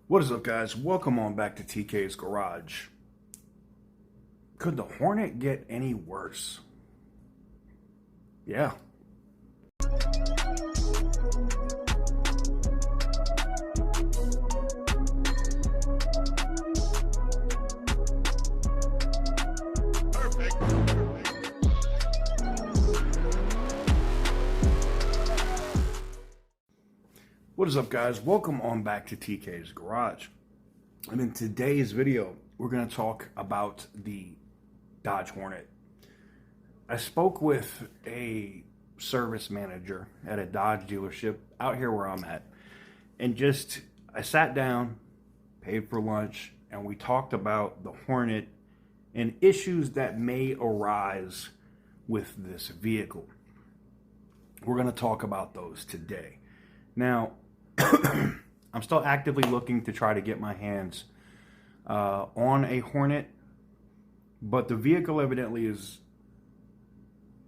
What is up, guys? Welcome on back to TK's Garage. Could the Hornet get any worse? Yeah. What is up, guys? Welcome on back to TK's Garage. And in today's video, we're going to talk about the Dodge Hornet. I spoke with a service manager at a Dodge dealership out here where I'm at. And I sat down, paid for lunch, and we talked about the Hornet and issues that may arise with this vehicle. We're going to talk about those today. Now, I'm still actively looking to try to get my hands on a Hornet, but the vehicle evidently is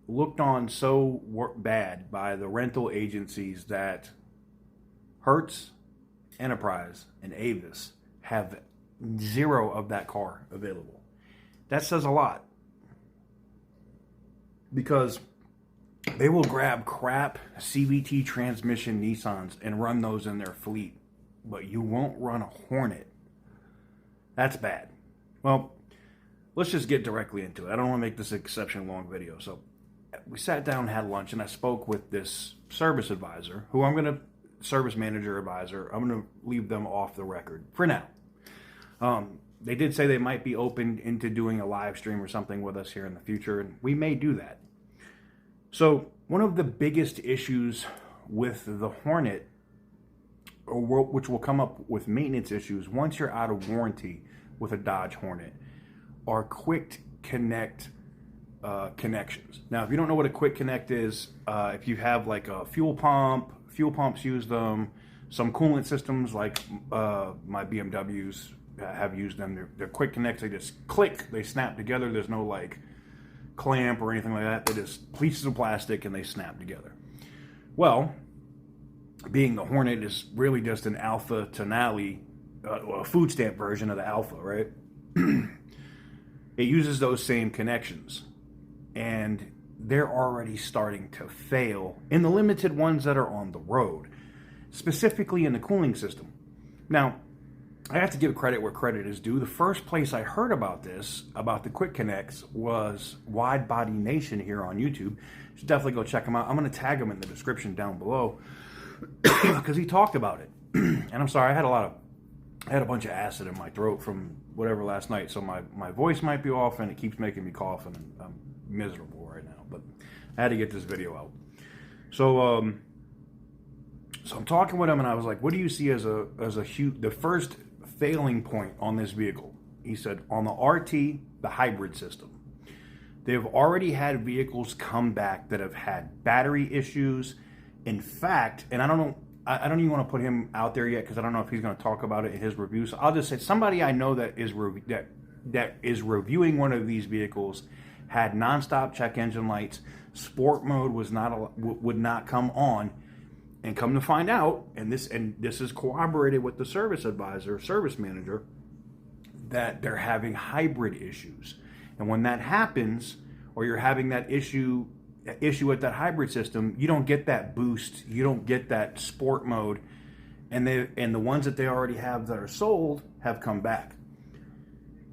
looked on so bad by the rental agencies that Hertz, Enterprise, and Avis have zero of that car available. That says a lot, because they will grab crap CVT transmission Nissans and run those in their fleet, but you won't run a Hornet. That's bad. Well, let's just get directly into it. I don't want to make this an exception long video. So we sat down, had lunch, and I spoke with this service advisor, service manager advisor. I'm going to leave them off the record for now. They did say they might be open into doing a live stream or something with us here in the future, and we may do that. So one of the biggest issues with the Hornet, which will come up with maintenance issues once you're out of warranty with a Dodge Hornet, are quick connect connections. Now, if you don't know what a quick connect is, if you have like a fuel pumps use them. Some coolant systems like my BMWs have used them. They're quick connects. They just click, they snap together. There's no like clamp or anything like that. They just pieces of plastic and they snap together. Well, being the Hornet is really just an Alpha Tonale, a food stamp version of the Alpha, right? It uses those same connections, and they're already starting to fail in the limited ones that are on the road, specifically in the cooling system. Now, I have to give credit where credit is due. The first place I heard about this, about the quick connects, was Wide Body Nation here on YouTube. You should definitely go check him out. I'm going to tag him in the description down below because he talked about it. And I'm sorry, I had a bunch of acid in my throat from whatever last night, so my voice might be off and it keeps making me cough, and I'm miserable right now. But I had to get this video out. So I'm talking with him, and I was like, "What do you see as the first failing point on this vehicle?" He said, on the RT, the hybrid system. They've already had vehicles come back that have had battery issues. In fact, and I don't even want to put him out there yet because I don't know if he's going to talk about it in his review. So I'll just say somebody I know that is reviewing one of these vehicles had nonstop check engine lights. Sport mode would not come on. And come to find out, and this is corroborated with the service manager, that they're having hybrid issues. And when that happens, or you're having that issue with that hybrid system, you don't get that boost, you don't get that sport mode, and the ones that they already have that are sold have come back.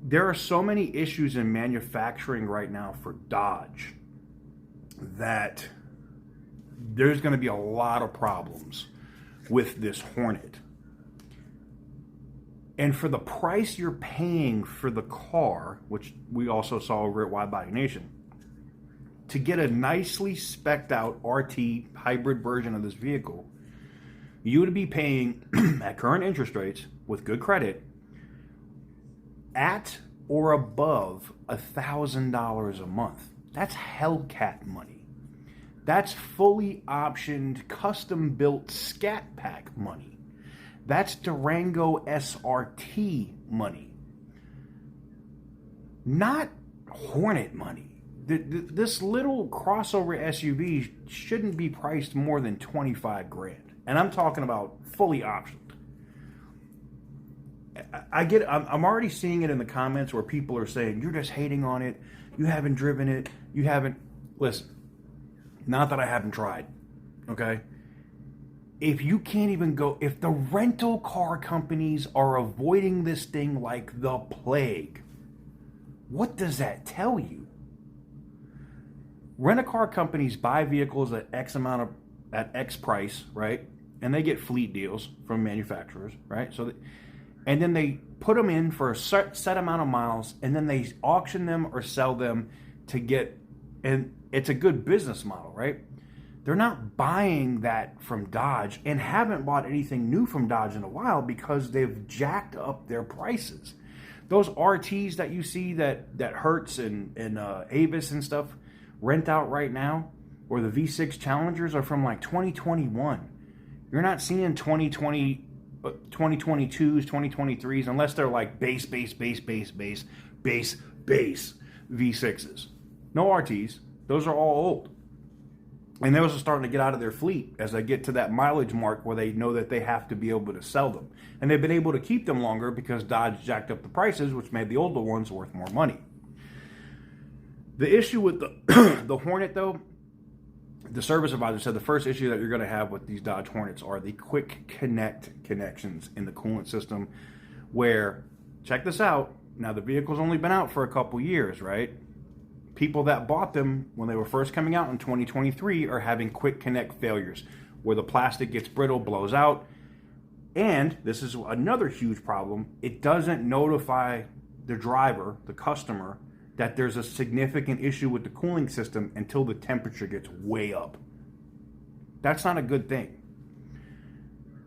There are so many issues in manufacturing right now for Dodge that there's going to be a lot of problems with this Hornet. And for the price you're paying for the car, which we also saw over at Wide Body Nation, to get a nicely spec'd out RT hybrid version of this vehicle, you would be paying, at current interest rates, with good credit, at or above $1,000 a month. That's Hellcat money. That's fully optioned, custom-built Scat Pack money. That's Durango SRT money. Not Hornet money. This little crossover SUV shouldn't be priced more than $25,000. And I'm talking about fully optioned. I get. I'm already seeing it in the comments where people are saying you're just hating on it. You haven't driven it. You haven't. Listen, not that I haven't tried. Okay. If you can't even go, if the rental car companies are avoiding this thing like the plague, what does that tell you? Rent-a-car companies buy vehicles at at X price, right? And they get fleet deals from manufacturers, right? And then they put them in for a set amount of miles, and then they auction them or sell them to get, and it's a good business model, right? They're not buying that from Dodge and haven't bought anything new from Dodge in a while because they've jacked up their prices. Those RTs that you see that Hertz and Avis and stuff rent out right now, or the V6 Challengers, are from like 2021. You're not seeing 2020, 2022s, 2023s, unless they're like base V6s. No RTs. Those are all old. And those are starting to get out of their fleet as they get to that mileage mark where they know that they have to be able to sell them. And they've been able to keep them longer because Dodge jacked up the prices, which made the older ones worth more money. The issue with the Hornet, though, the service advisor said the first issue that you're going to have with these Dodge Hornets are the quick connections in the coolant system where, check this out, now the vehicle's only been out for a couple years, right? People that bought them when they were first coming out in 2023 are having quick connect failures where the plastic gets brittle, blows out. And this is another huge problem. It doesn't notify the driver, the customer, that there's a significant issue with the cooling system until the temperature gets way up. That's not a good thing.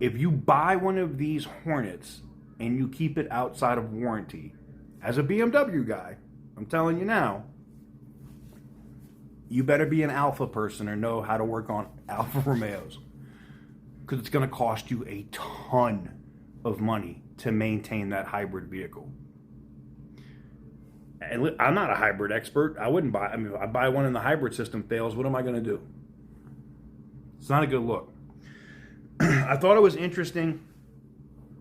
If you buy one of these Hornets and you keep it outside of warranty, as a BMW guy, I'm telling you now, you better be an Alpha person or know how to work on Alfa Romeos, because it's going to cost you a ton of money to maintain that hybrid vehicle. And I'm not a hybrid expert. I wouldn't buy. I mean, if I buy one and the hybrid system fails, what am I going to do? It's not a good look. I thought it was interesting,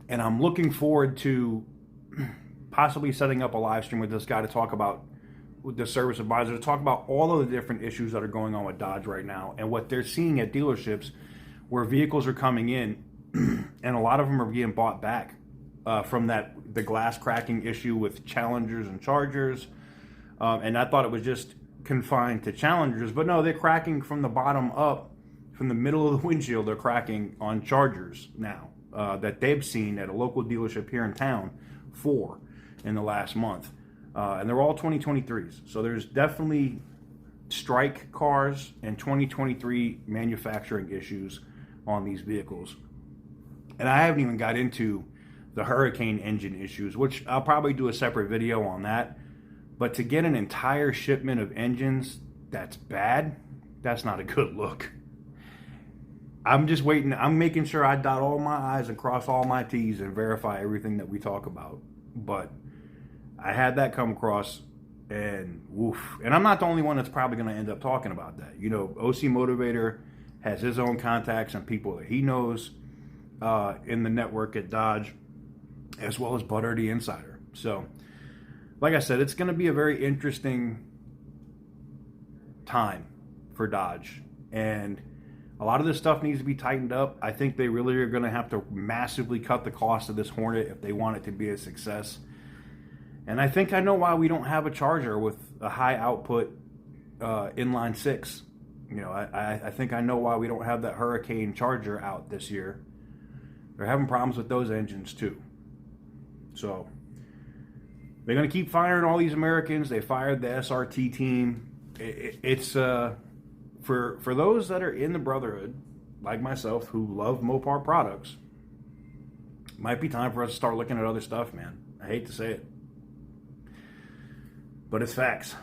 and I'm looking forward to possibly setting up a live stream with this guy to talk about, with the service advisor, to talk about all of the different issues that are going on with Dodge right now and what they're seeing at dealerships where vehicles are coming in and a lot of them are getting bought back from the glass cracking issue with Challengers and Chargers. And I thought it was just confined to Challengers, but no, they're cracking from the bottom up, from the middle of the windshield. They're cracking on Chargers now that they've seen at a local dealership here in town, 4 in the last month. And they're all 2023s. So there's definitely strike cars and 2023 manufacturing issues on these vehicles. And I haven't even got into the Hurricane engine issues, which I'll probably do a separate video on that. But to get an entire shipment of engines that's bad, that's not a good look. I'm just waiting. I'm making sure I dot all my I's and cross all my T's and verify everything that we talk about. But I had that come across, and woof. And I'm not the only one that's probably going to end up talking about that. You know, OC Motivator has his own contacts and people that he knows in the network at Dodge, as well as Butter the Insider. So, like I said, it's going to be a very interesting time for Dodge. And a lot of this stuff needs to be tightened up. I think they really are going to have to massively cut the cost of this Hornet if they want it to be a success. And I think I know why we don't have a Charger with a high output inline 6. You know, I think I know why we don't have that Hurricane Charger out this year. They're having problems with those engines too. So they're going to keep firing all these Americans. They fired the SRT team. It's for those that are in the brotherhood, like myself, who love Mopar products, might be time for us to start looking at other stuff, man. I hate to say it, but it's facts.